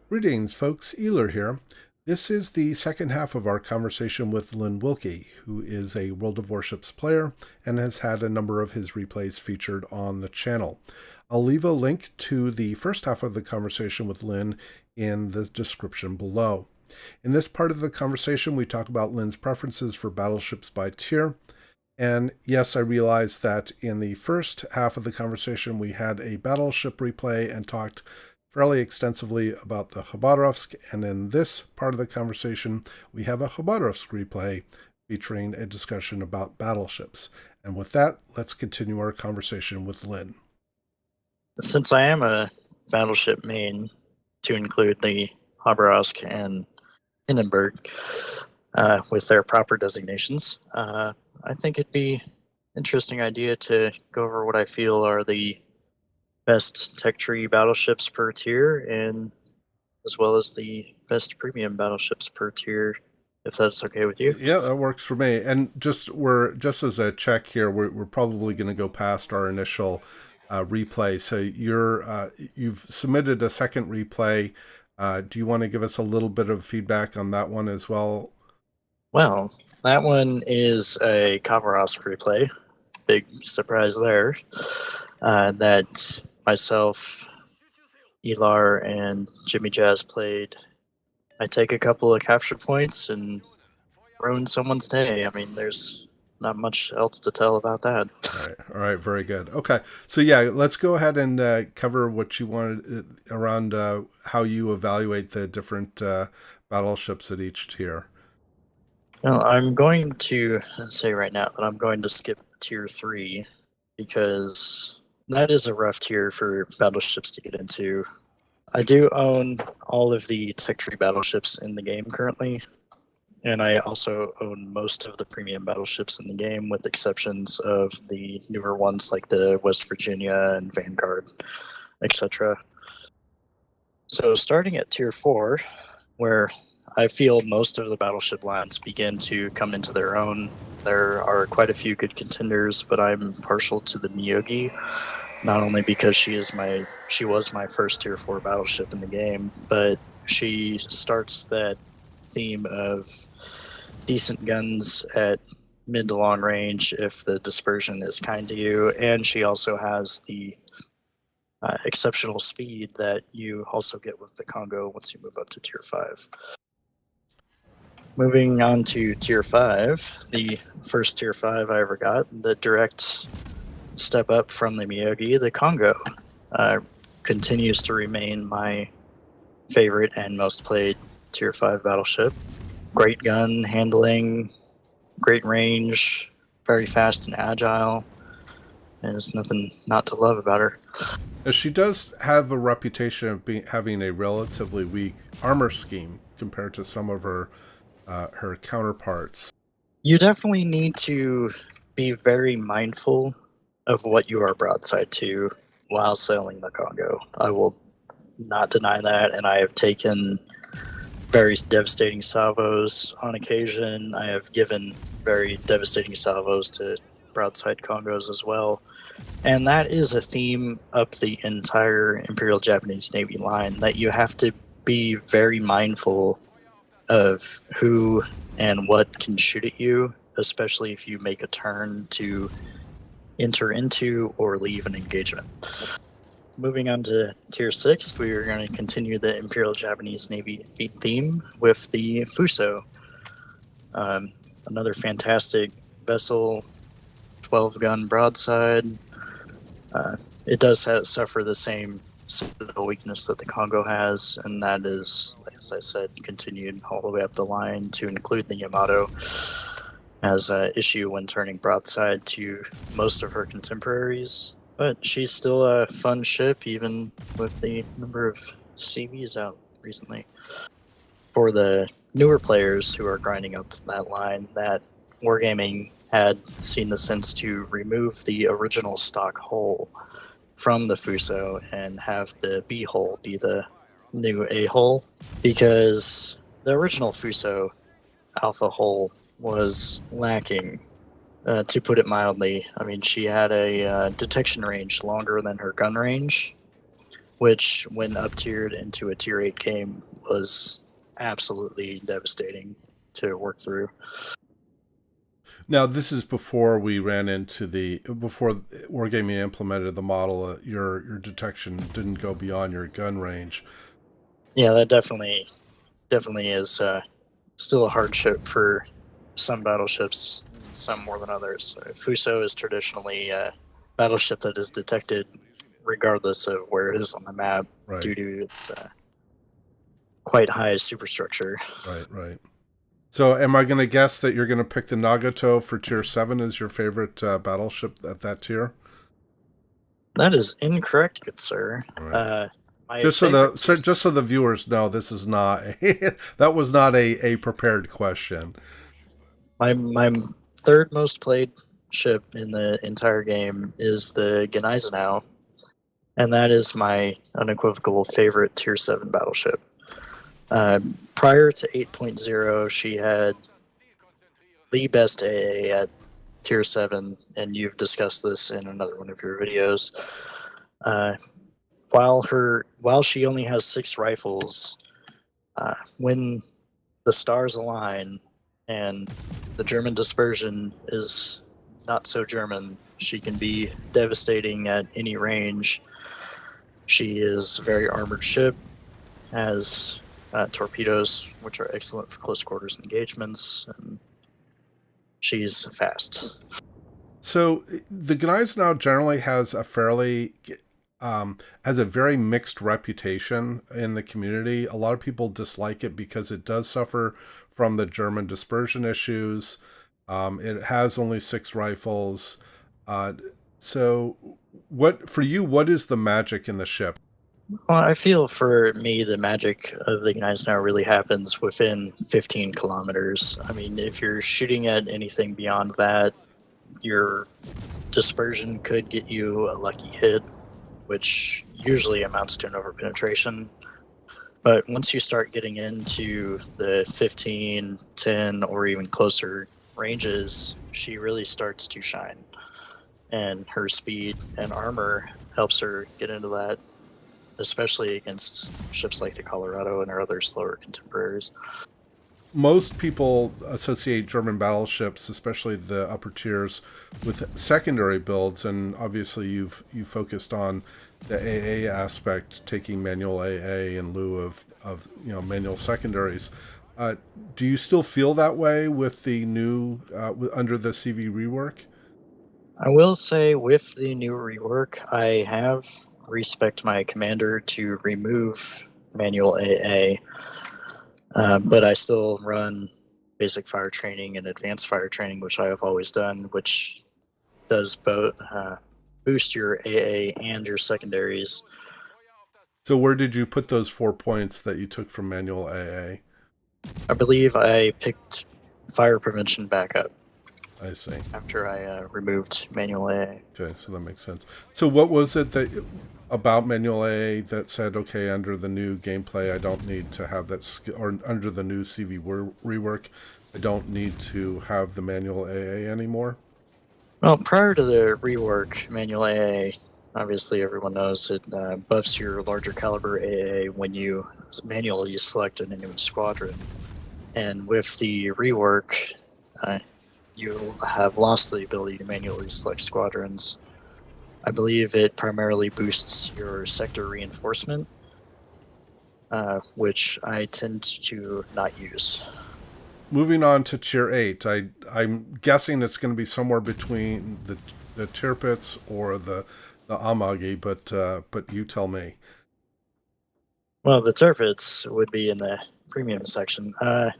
Greetings, folks. Eler here. This is the second half of our conversation with Lynn Wilkie, who is a World of Warships player and has had a number of his replays featured on the channel. I'll leave a link to the first half of the conversation with Lynn in the description below. In this part of the conversation, we talk about Lynn's preferences for battleships by tier. And yes, I realize that in the first half of the conversation, we had a battleship replay and talked fairly extensively about the Khabarovsk, and in this part of the conversation, we have a Khabarovsk replay featuring a discussion about battleships. And with that, let's continue our conversation with Lynn. Since I am a battleship main, to include the Khabarovsk and Hindenburg with their proper designations, I think it'd be an interesting idea to go over what I feel are the best tech tree battleships per tier, and as well as the best premium battleships per tier, if that's okay with you. Yeah, that works for me. And just as a check here, we're probably going to go past our initial replay. So you've submitted a second replay. Do you want to give us a little bit of feedback on that one as well? Well, that one is a Khabarovsk replay. Big surprise there. That myself, Elar, and Jimmy Jazz played. I take a couple of capture points and ruin someone's day. I mean, there's not much else to tell about that. All right, very good. Okay, so yeah, let's go ahead and cover what you wanted around how you evaluate the different battleships at each tier. Well, I'm going to say right now that I'm going to skip tier 3 because that is a rough tier for battleships to get into. I do own all of the tech tree battleships in the game currently, and I also own most of the premium battleships in the game, with exceptions of the newer ones like the West Virginia and Vanguard, etc. So starting at tier 4, where I feel most of the battleship lines begin to come into their own. There are quite a few good contenders, but I'm partial to the Miyogi, not only because she was my first tier 4 battleship in the game, but she starts that theme of decent guns at mid to long range if the dispersion is kind to you, and she also has the exceptional speed that you also get with the Congo once you move up to tier 5. Moving on to tier 5, the first tier 5 I ever got, the direct step up from the Miyogi, the Congo, continues to remain my favorite and most played tier 5 battleship. Great gun handling, great range, very fast and agile, and there's nothing not to love about her. She does have a reputation of having a relatively weak armor scheme compared to some of her counterparts. You definitely need to be very mindful of what you are broadside to while sailing the Congo. I will not deny that, and I have taken very devastating salvos on occasion. I have given very devastating salvos to broadside Congos as well. And that is a theme up the entire Imperial Japanese Navy line, that you have to be very mindful of who and what can shoot at you, especially if you make a turn to enter into or leave an engagement. Moving on to tier 6, we are going to continue the Imperial Japanese Navy theme with the Fuso. Another fantastic vessel, 12-gun broadside. It does suffer the same citadel weakness that the Congo has, and that is, as I said, continued all the way up the line to include the Yamato as an issue when turning broadside to most of her contemporaries. But she's still a fun ship, even with the number of CVs out recently. For the newer players who are grinding up that line, that Wargaming had seen the sense to remove the original stock hull from the Fuso and have the B hull be the new A hull, because the original Fuso Alpha hull was lacking, to put it mildly. I mean, she had a detection range longer than her gun range, which, when up tiered into a tier 8 game, was absolutely devastating to work through. Now, this is before we ran into before Wargaming implemented the model. Your detection didn't go beyond your gun range. Yeah, that definitely is still a hardship for some battleships, some more than others. Fuso is traditionally a battleship that is detected regardless of where it is on the map, Right. due to its quite high superstructure. Right. So am I going to guess that you're going to pick the Nagato for tier 7 as your favorite battleship at that tier? That is incorrect, good sir. Right. Just so the viewers know, this is not that was not a prepared question. My third most played ship in the entire game is the Gneisenau, and that is my unequivocal favorite tier 7 battleship. Prior to 8.0, she had the best AA at tier 7, and you've discussed this in another one of your videos. While she only has 6 rifles, when the stars align and the German dispersion is not so German, she can be devastating at any range. She is a very armored ship, has torpedoes, which are excellent for close quarters engagements, and she's fast. So the Gneisenau generally has a very mixed reputation in the community. A lot of people dislike it because it does suffer from the German dispersion issues. It has only 6 rifles. So what is the magic in the ship? Well, I feel for me, the magic of the Gneisenau really happens within 15 kilometers. I mean, if you're shooting at anything beyond that, your dispersion could get you a lucky hit, which usually amounts to an overpenetration. But once you start getting into the 15, 10, or even closer ranges, she really starts to shine. And her speed and armor helps her get into that, especially against ships like the Colorado and her other slower contemporaries. Most people associate German battleships, especially the upper tiers, with secondary builds, and obviously you've focused on the AA aspect, taking manual AA in lieu of manual secondaries. Do you still feel that way with the new under the CV rework? I will say, with the new rework, I have respect my commander to remove manual AA. But I still run basic fire training and advanced fire training, which I have always done, which does both boost your AA and your secondaries. So where did you put those 4 points that you took from manual AA? I believe I picked fire prevention back up. I see. After I removed manual AA. Okay, so that makes sense. So what was it about manual AA that said, okay, under the new gameplay, I don't need to have that or under the new CV rework, I don't need to have the manual AA anymore? Well, prior to the rework, manual AA, obviously everyone knows it buffs your larger caliber AA when you manually select an enemy squadron. And with the rework, you have lost the ability to manually select squadrons. I believe it primarily boosts your sector reinforcement, which I tend to not use. Moving on to tier 8, I'm guessing it's going to be somewhere between the Tirpitz or the Amagi, but you tell me. Well, the Tirpitz would be in the premium section. I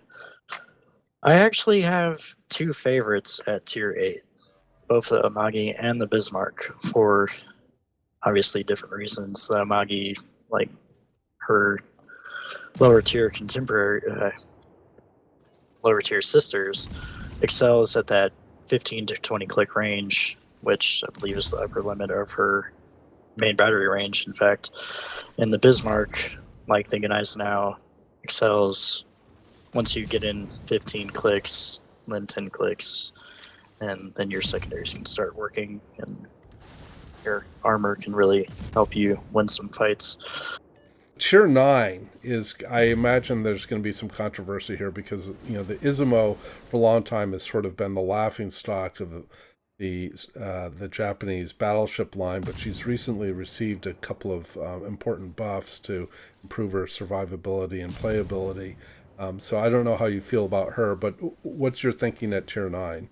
actually have 2 favorites at tier 8, both the Amagi and the Bismarck, for obviously different reasons. The Amagi, like her lower tier contemporary, lower tier sisters, excels at that 15 to 20 click range, which I believe is the upper limit of her main battery range, in fact. And the Bismarck, like the Gneisenau, excels once you get in 15 clicks, then 10 clicks, and then your secondaries can start working. And your armor can really help you win some fights. Tier 9 is, I imagine there's going to be some controversy here because, the Izumo for a long time has sort of been the laughing stock of the Japanese battleship line, but she's recently received a couple of important buffs to improve her survivability and playability. So I don't know how you feel about her, but what's your thinking at Tier 9?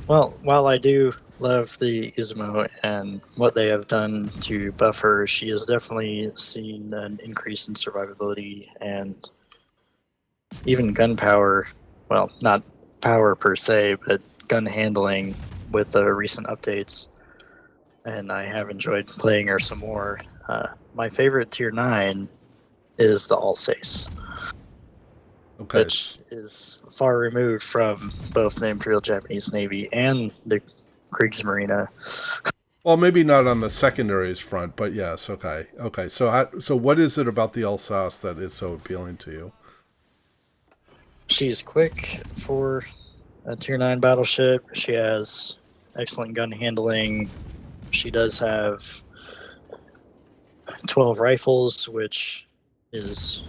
Well, while I do love the Izumo and what they have done to buff her, she has definitely seen an increase in survivability and even gun power. Well, not power per se, but gun handling with the recent updates. And I have enjoyed playing her some more. My favorite Tier 9 is the Alsace, Okay. which is far removed from both the Imperial Japanese Navy and the Kriegsmarine. Well, maybe not on the secondaries front, but yes, okay. Okay, so what is it about the Alsace that is so appealing to you? She's quick for a Tier 9 battleship. She has excellent gun handling. She does have 12 rifles, which is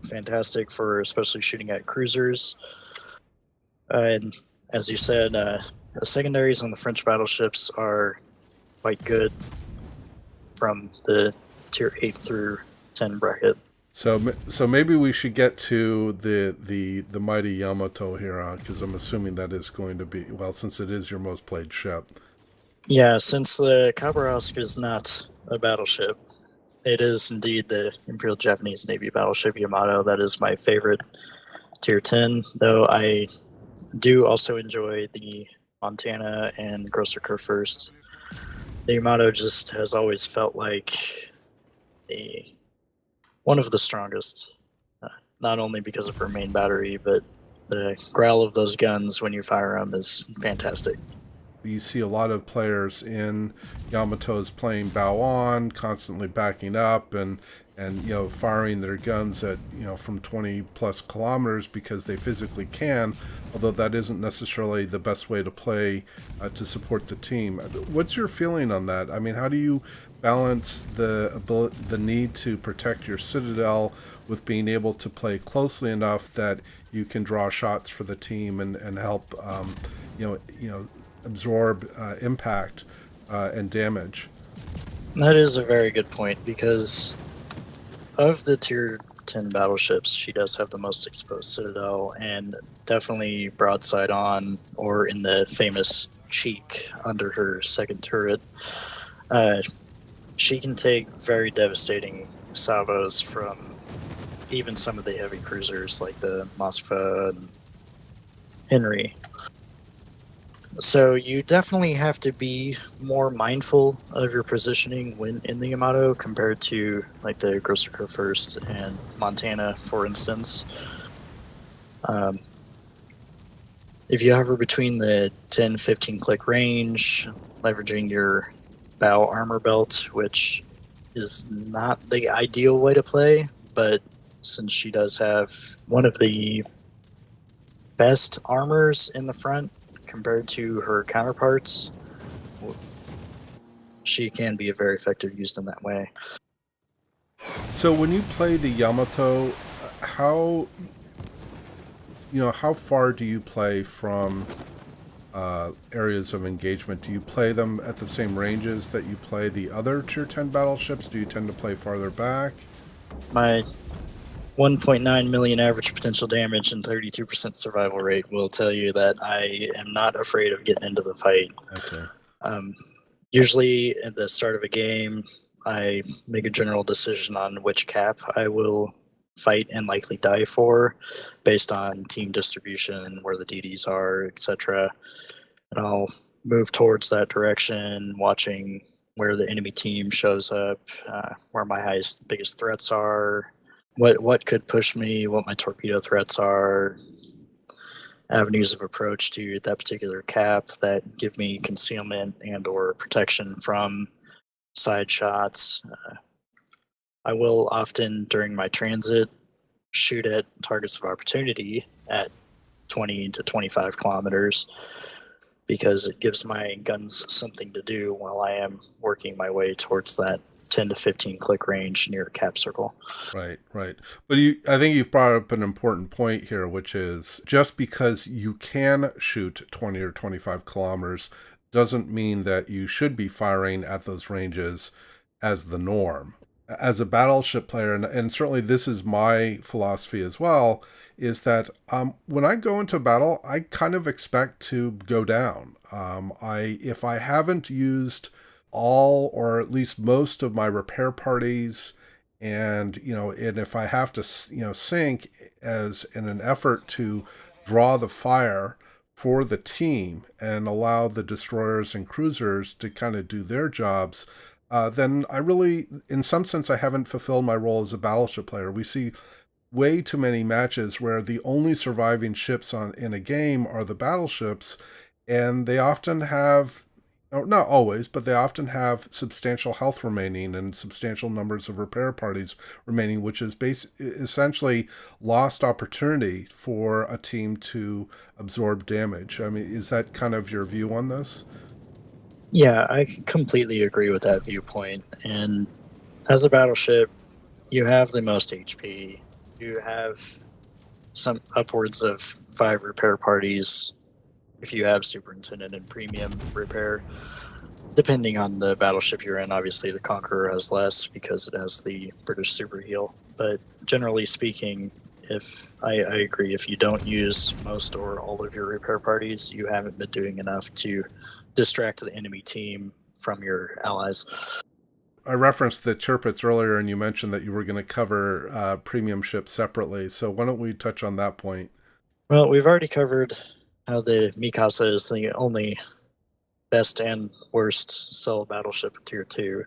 fantastic for especially shooting at cruisers. And as you said, the secondaries on the French battleships are quite good from the Tier 8 through 10 bracket. So maybe we should get to the mighty Yamato here, because I'm assuming that is going to be, well, since it is your most played ship. Yeah, since the Khabarovsk is not a battleship, it is indeed the Imperial Japanese Navy battleship Yamato. That is my favorite Tier 10, though I do also enjoy the Montana and Grosser Kurfürst. The Yamato just has always felt like one of the strongest, not only because of her main battery, but the growl of those guns when you fire them is fantastic. You see a lot of players in Yamatos playing bow on, constantly backing up and firing their guns at from 20 plus kilometers because they physically can, although that isn't necessarily the best way to play to support the team. What's your feeling on that? I mean, how do you balance the need to protect your citadel with being able to play closely enough that you can draw shots for the team and help absorb impact and damage? That is a very good point because of the Tier 10 battleships, she does have the most exposed citadel and definitely broadside on or in the famous cheek under her second turret. She can take very devastating salvos from even some of the heavy cruisers like the Moskva and Henry. So you definitely have to be more mindful of your positioning when in the Yamato compared to like the Grosser Kurfürst and Montana, for instance. If you hover between the 10-15 click range, leveraging your bow armor belt, which is not the ideal way to play, but since she does have one of the best armors in the front compared to her counterparts, she can be very effective used in that way. So when you play the Yamato, how far do you play from areas of engagement? Do you play them at the same ranges that you play the other Tier 10 battleships? Do you tend to play farther back? My 1.9 million average potential damage and 32% survival rate will tell you that I am not afraid of getting into the fight. I see. Usually at the start of a game, I make a general decision on which cap I will fight and likely die for based on team distribution, where the DDs are, etc. And I'll move towards that direction, watching where the enemy team shows up, where my biggest threats are, what could push me, what my torpedo threats are, avenues of approach to that particular cap that give me concealment and or protection from side shots. I will often, during my transit, shoot at targets of opportunity at 20 to 25 kilometers. because it gives my guns something to do while I am working my way towards that 10 to 15 click range near cap circle. Right, right. But I think you've brought up an important point here, which is just because you can shoot 20 or 25 kilometers doesn't mean that you should be firing at those ranges as the norm. As a battleship player, and certainly this is my philosophy as well, is that when I go into battle, I kind of expect to go down. If I haven't used all or at least most of my repair parties, and if I have to sink as in an effort to draw the fire for the team and allow the destroyers and cruisers to kind of do their jobs, then I really, in some sense, I haven't fulfilled my role as a battleship player. We see way too many matches where the only surviving ships in a game are the battleships, and they often have, not always, but they often have substantial health remaining and substantial numbers of repair parties remaining, which is essentially lost opportunity for a team to absorb damage. I mean, is that kind of your view on this? Yeah, I completely agree with that viewpoint. And as a battleship, you have the most HP. You have some upwards of 5 repair parties if you have superintendent and premium repair. Depending on the battleship you're in, obviously the Conqueror has less because it has the British super heal. But generally speaking, if I agree, if you don't use most or all of your repair parties, you haven't been doing enough to distract the enemy team from your allies. I referenced the Tirpitz earlier, and you mentioned that you were going to cover premium ships separately. So why don't we touch on that point? Well, we've already covered how the Mikasa is the only best and worst solo battleship at Tier 2.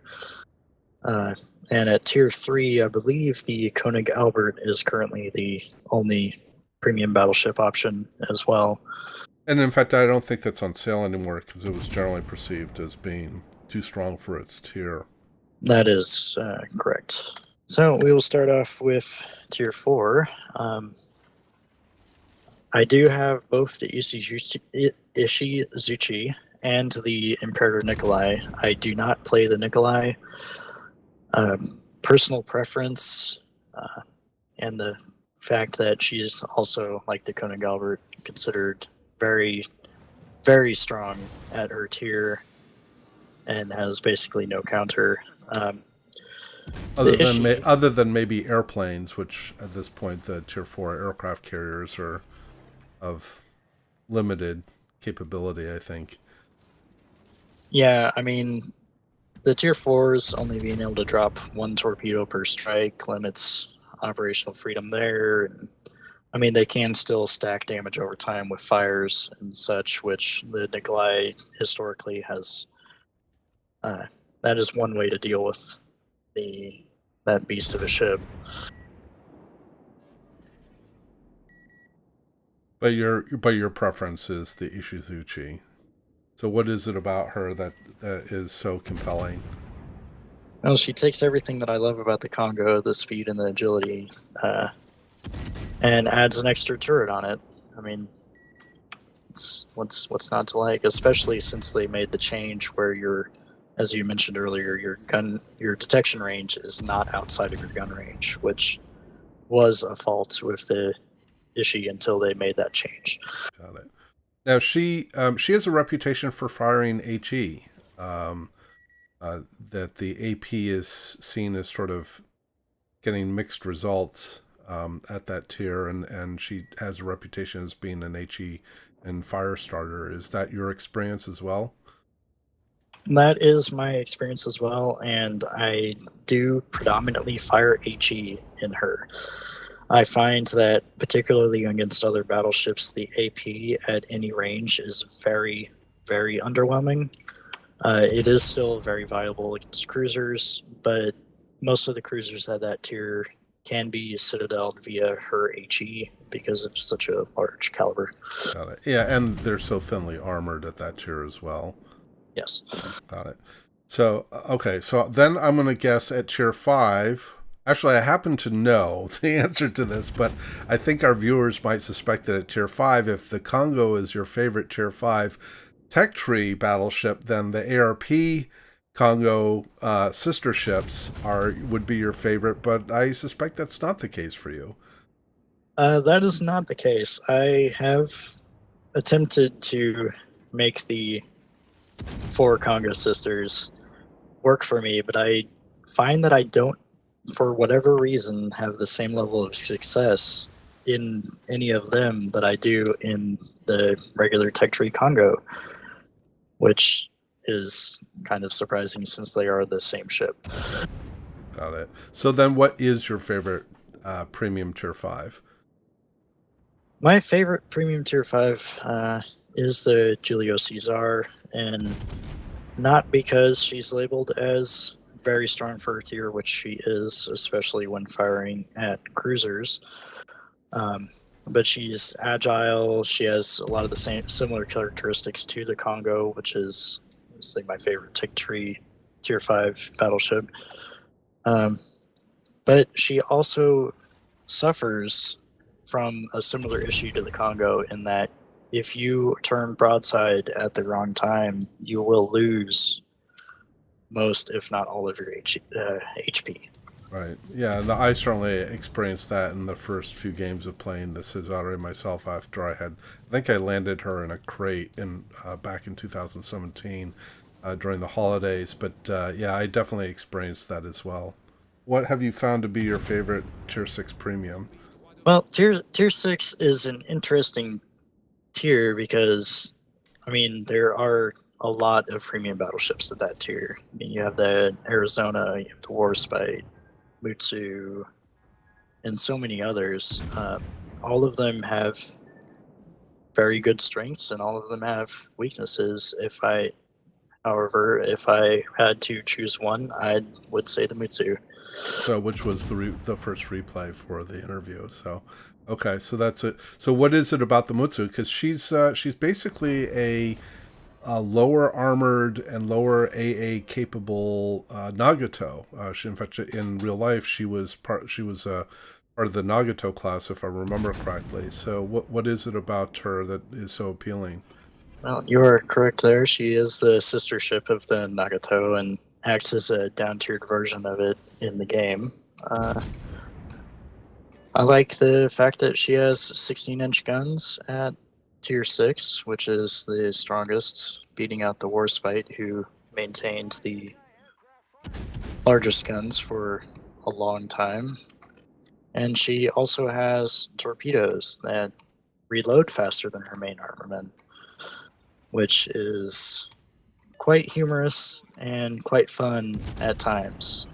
And at Tier 3, I believe the Koenig Albert is currently the only premium battleship option as well. And in fact, I don't think that's on sale anymore because it was generally perceived as being too strong for its tier. That is correct. So we will start off with Tier 4. I do have both the Ishizuchi and the Imperator Nikolai. I do not play the Nikolai. Personal preference and the fact that she's also, like the Koenig Albert, considered very, very strong at her tier and has basically no counter. Other than maybe airplanes, which at this point the Tier 4 aircraft carriers are of limited capability, I think. Yeah, I mean, the Tier 4s only being able to drop 1 torpedo per strike limits operational freedom there. And, I mean, they can still stack damage over time with fires and such, which the Nikolai historically has. That is one way to deal with that beast of a ship. But your preference is the Ishizuchi. So what is it about her that is so compelling? Well, she takes everything that I love about the Congo, the speed and the agility, and adds an extra turret on it. I mean, what's not to like, especially since they made the change where as you mentioned earlier, your detection range is not outside of your gun range, which was a fault with the Ishi until they made that change. Got it. Now she has a reputation for firing HE. That the AP is seen as sort of getting mixed results at that tier, and she has a reputation as being an HE and fire starter. Is that your experience as well? That is my experience as well, and I do predominantly fire HE in her. I find that particularly against other battleships, the AP at any range is very, very underwhelming. It is still very viable against cruisers, but most of the cruisers at that tier can be citadeled via her HE because it's such a large caliber. Got it. Yeah, and they're so thinly armored at that tier as well. Yes. Got it. So, okay, so then I'm going to guess at tier 5. Actually, I happen to know the answer to this, but I think our viewers might suspect that at tier 5, if the Congo is your favorite tier 5, tech tree battleship, then the ARP Congo sister ships would be your favorite, but I suspect that's not the case for you. That is not the case. I have attempted to make the four Congo sisters work for me, but I find that I don't, for whatever reason, have the same level of success in any of them that I do in the regular Tech Tree Congo, which is kind of surprising since they are the same ship. Got it. So then what is your favorite premium tier 5? My favorite premium tier 5 is the Julio Caesar, and not because she's labeled as very strong for her tier, which she is, especially when firing at cruisers. But she's agile. She has a lot of the similar characteristics to the Congo, which is like my favorite Tick Tree tier 5 battleship. But she also suffers from a similar issue to the Congo in that if you turn broadside at the wrong time, you will lose most, if not all, of your HP. Right. Yeah, and I certainly experienced that in the first few games of playing the Cesare myself after I think I landed her in a crate back in 2017 during the holidays. But yeah, I definitely experienced that as well. What have you found to be your favorite Tier 6 premium? Well, tier 6 is an interesting tier because, I mean, there are a lot of premium battleships at that tier. I mean, you have the Arizona, you have the Warspite, Mutsu, and so many others. All of them have very good strengths, and all of them have weaknesses. However, if I had to choose one, I would say the Mutsu. So, which was the first replay for the interview. So, okay, so that's it. So, what is it about the Mutsu? Because she's basically a lower armored and lower AA capable Nagato. In fact, in real life, she was part of the Nagato class, if I remember correctly. So, what is it about her that is so appealing? Well, you are correct there. She is the sister ship of the Nagato and acts as a down-tiered version of it in the game. I like the fact that she has 16-inch guns at tier 6, which is the strongest, beating out the Warspite, who maintained the largest guns for a long time. And she also has torpedoes that reload faster than her main armament, which is quite humorous and quite fun at times.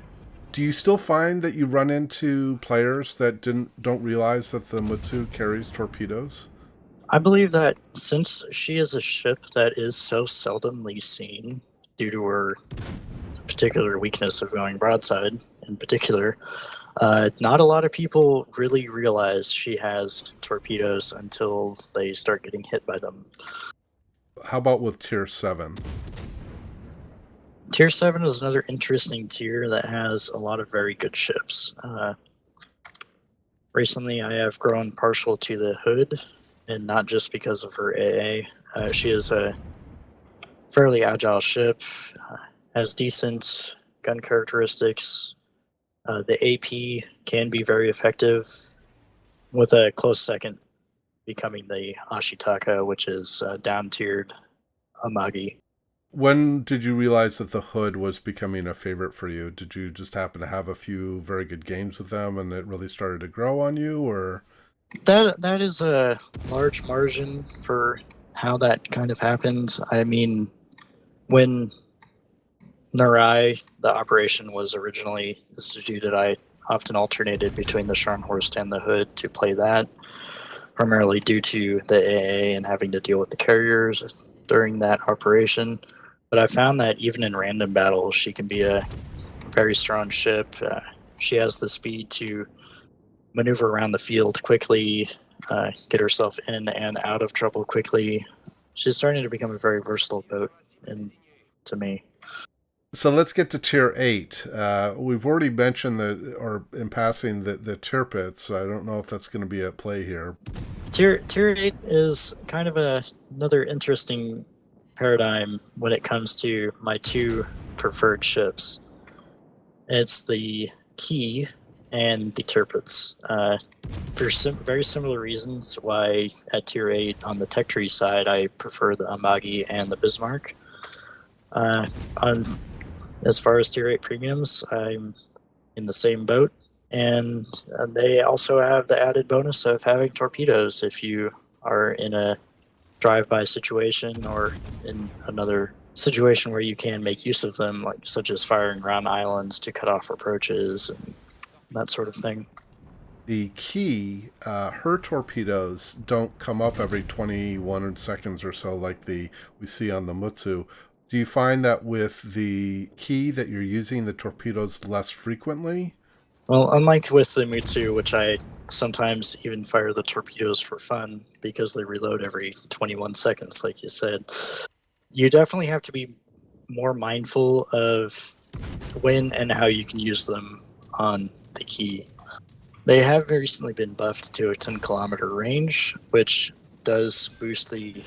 Do you still find that you run into players that don't realize that the Mutsu carries torpedoes? I believe that since she is a ship that is so seldomly seen due to her particular weakness of going broadside in particular, not a lot of people really realize she has torpedoes until they start getting hit by them. How about with Tier 7? Tier 7 is another interesting tier that has a lot of very good ships. Recently, I have grown partial to the Hood, and not just because of her AA. She is a fairly agile ship, has decent gun characteristics. The AP can be very effective, with a close second becoming the Ashitaka, which is down-tiered Amagi. When did you realize that the Hood was becoming a favorite for you? Did you just happen to have a few very good games with them and it really started to grow on you, or? That is a large margin for how that kind of happened. I mean, when Narai, the operation, was originally instituted, I often alternated between the Scharnhorst and the Hood to play that, primarily due to the AA and having to deal with the carriers during that operation. But I found that even in random battles, she can be a very strong ship. She has the speed to maneuver around the field quickly, get herself in and out of trouble quickly. She's starting to become a very versatile boat to me. So let's get to Tier 8. We've already mentioned in passing, the Tirpitz. I don't know if that's going to be at play here. Tier 8 is kind of another interesting paradigm when it comes to my two preferred ships. It's the Key and the Tirpitz. For very similar reasons why at tier 8 on the tech tree side, I prefer the Amagi and the Bismarck. On As far as tier 8 premiums, I'm in the same boat. And they also have the added bonus of having torpedoes if you are in a drive-by situation or in another situation where you can make use of them, like such as firing around islands to cut off approaches and that sort of thing. The Key, her torpedoes don't come up every 21 seconds or so like we see on the Mutsu. Do you find that with the Key that you're using the torpedoes less frequently? Well, unlike with the Mutsu, which I sometimes even fire the torpedoes for fun because they reload every 21 seconds, like you said, you definitely have to be more mindful of when and how you can use them on the Key. They have recently been buffed to a 10-kilometer range, which does boost the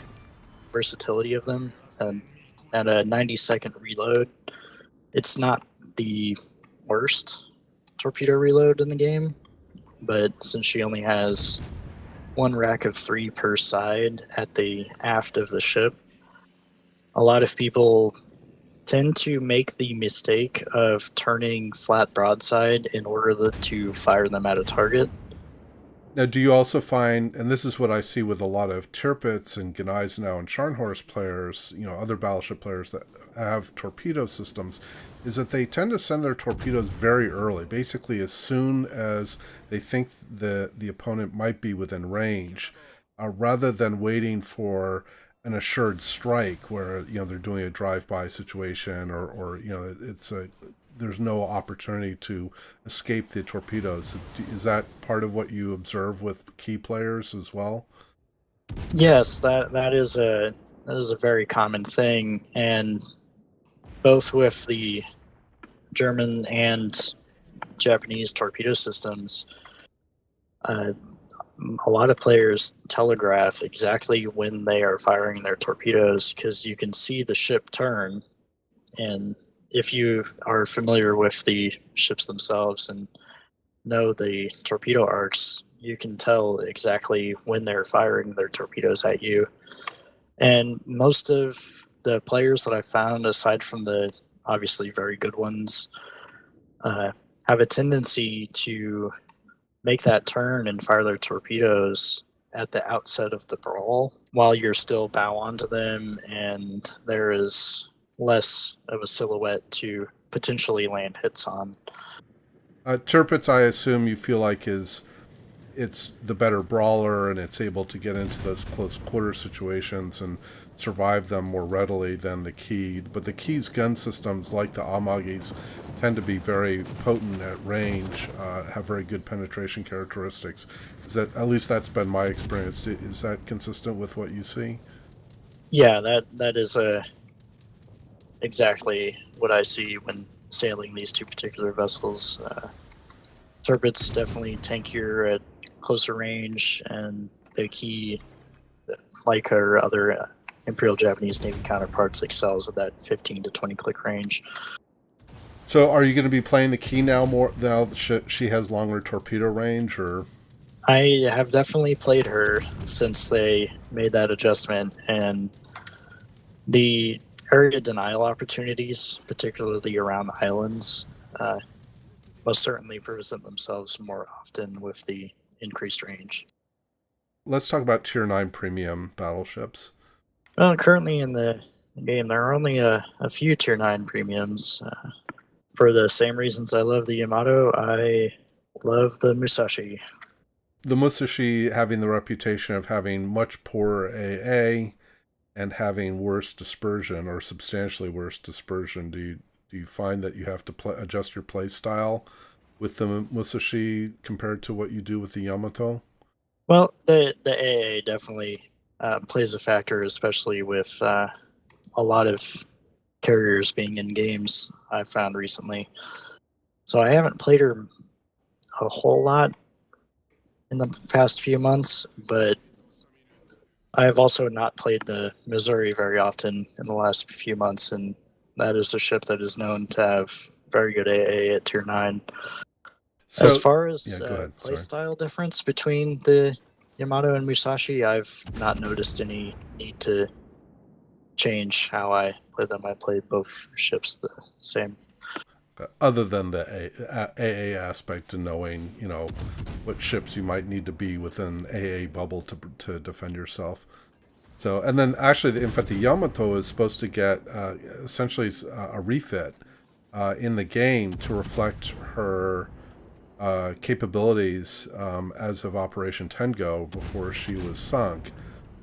versatility of them. And at a 90-second reload, it's not the worst torpedo reload in the game, but since she only has one rack of 3 per side at the aft of the ship, a lot of people tend to make the mistake of turning flat broadside in order to fire them at a target. Now, do you also find, and this is what I see with a lot of Tirpitz and Gneisenau and Scharnhorst players, other battleship players that have torpedo systems, is that they tend to send their torpedoes very early, basically as soon as they think the opponent might be within range, rather than waiting for an assured strike where they're doing a drive-by situation or there's no opportunity to escape the torpedoes. Is that part of what you observe with key players as well? Yes, that is a very common thing, and both with the German and Japanese torpedo systems, a lot of players telegraph exactly when they are firing their torpedoes because you can see the ship turn. And if you are familiar with the ships themselves and know the torpedo arcs, you can tell exactly when they're firing their torpedoes at you. And most of the players that I found, aside from the obviously very good ones, have a tendency to make that turn and fire their torpedoes at the outset of the brawl while you're still bow onto them and there is less of a silhouette to potentially land hits on. Tirpitz, I assume you feel like it's the better brawler and it's able to get into those close quarter situations and survive them more readily than the Key. But the Key's gun systems, like the Amagi's, tend to be very potent at range, have very good penetration characteristics. At least that's been my experience. Is that consistent with what you see? Yeah, that is exactly what I see when sailing these two particular vessels. Tirpitz definitely tankier at closer range, and the Key, like her other Imperial Japanese Navy counterparts, excels at that 15 to 20 click range. So, are you going to be playing the Key now more now that she has longer torpedo range, or? I have definitely played her since they made that adjustment, and the area denial opportunities, particularly around islands, most certainly present themselves more often with the increased range. Let's talk about Tier 9 premium battleships. Well, currently in the game, there are only a few Tier 9 premiums. For the same reasons I love the Yamato, I love the Musashi. The Musashi having the reputation of having much poorer AA and having worse dispersion or substantially worse dispersion. Do you find that you have to adjust your play style with the Musashi compared to what you do with the Yamato? Well, the AA definitely plays a factor, especially with a lot of carriers being in games I've found recently. So I haven't played her a whole lot in the past few months, but I have also not played the Missouri very often in the last few months, and that is a ship that is known to have very good AA at tier 9. As So, far as yeah, go ahead. Sorry. playstyle difference between the Yamato and Musashi, I've not noticed any need to change how I play them. I play both ships the same. Other than the AA aspect and knowing, what ships you might need to be within AA bubble to defend yourself. So, and then actually, in fact, the Yamato is supposed to get essentially a refit in the game to reflect her capabilities as of Operation Tengo before she was sunk.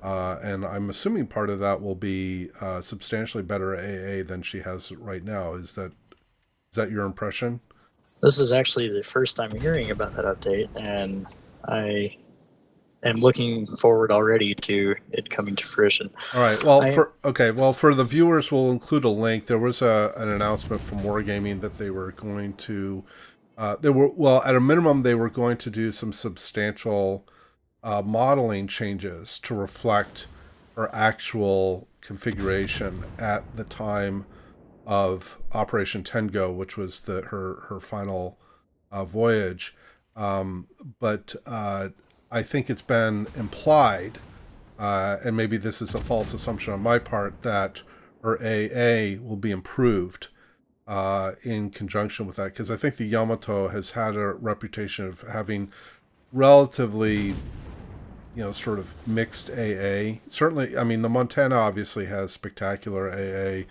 And I'm assuming part of that will be substantially better AA than she has right now. Is that your impression? This is actually the first time hearing about that update, and I am looking forward already to it coming to fruition. All right. Well, I for the viewers, we'll include a link. There was an announcement from Wargaming that they were going to, at a minimum, they were going to do some substantial modeling changes to reflect her actual configuration at the time of Operation Tengo, which was her final voyage. But I think it's been implied, and maybe this is a false assumption on my part, that her AA will be improved in conjunction with that, because I think the Yamato has had a reputation of having relatively, sort of mixed AA. Certainly, I mean, the Montana obviously has spectacular AA.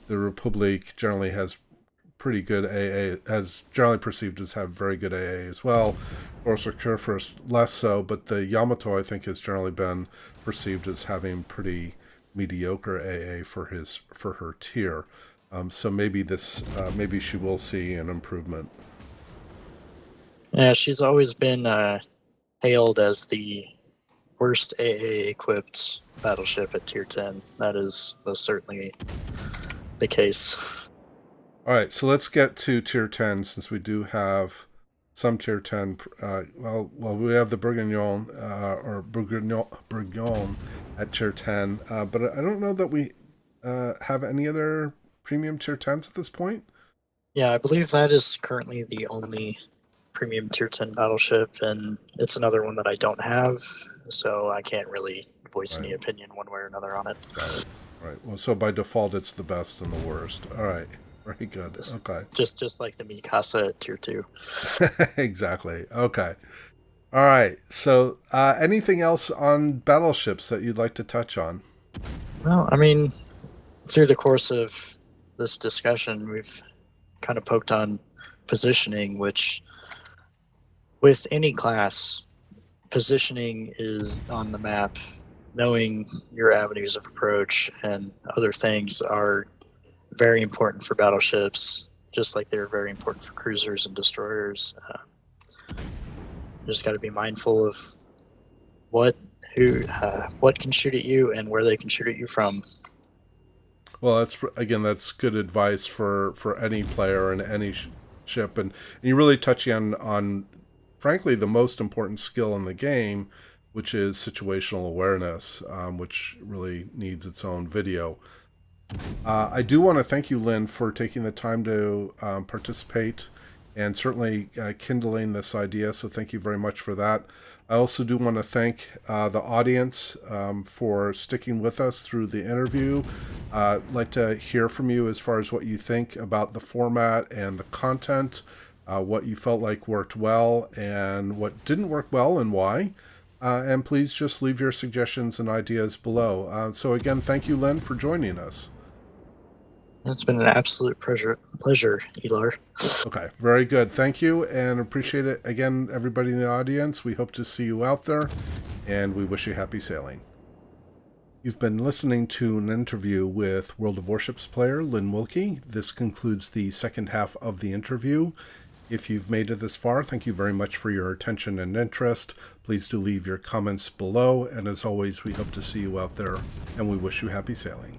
The Republic generally has pretty good AA, has generally perceived as have very good AA as well. Khabarovsk first less so, but the Yamato I think has generally been perceived as having pretty mediocre AA for her tier. So maybe maybe she will see an improvement. Yeah, she's always been hailed as the worst AA equipped battleship at tier 10. That is most certainly the case. All right, so let's get to tier 10 since we do have some tier 10. We have the Bourguignon Bourguignon at tier 10, but I don't know that we have any other premium tier 10s at this point. Yeah, I believe that is currently the only premium tier 10 battleship, and it's another one that I don't have, so I can't really voice any opinion one way or another on it. Got it. All right. Well, so by default, it's the best and the worst. All right. Very good. Okay. Just like the Mikasa at tier 2. Exactly. Okay. All right. So anything else on battleships that you'd like to touch on? Well, I mean, through the course of this discussion, we've kind of poked on positioning, which with any class, positioning is on the map. Knowing your avenues of approach and other things are very important for battleships, just like they're very important for cruisers and destroyers. You just got to be mindful of what can shoot at you and where they can shoot at you from. Well, that's good advice for any player and any ship, and you're really touching on frankly the most important skill in the game, which is situational awareness, which really needs its own video. I do want to thank you, Lynn, for taking the time to participate and certainly kindling this idea, so thank you very much for that. I also do want to thank the audience for sticking with us through the interview. I'd like to hear from you as far as what you think about the format and the content, what you felt like worked well and what didn't work well and why. And please just leave your suggestions and ideas below. So again, thank you, Lynn, for joining us. It's been an absolute pleasure, Elar. Okay, very good. Thank you, and appreciate it. Again, everybody in the audience, we hope to see you out there, and we wish you happy sailing. You've been listening to an interview with World of Warships player Lynn Wilkie. This concludes the second half of the interview. If you've made it this far, thank you very much for your attention and interest. Please do leave your comments below, and as always, we hope to see you out there, and we wish you happy sailing.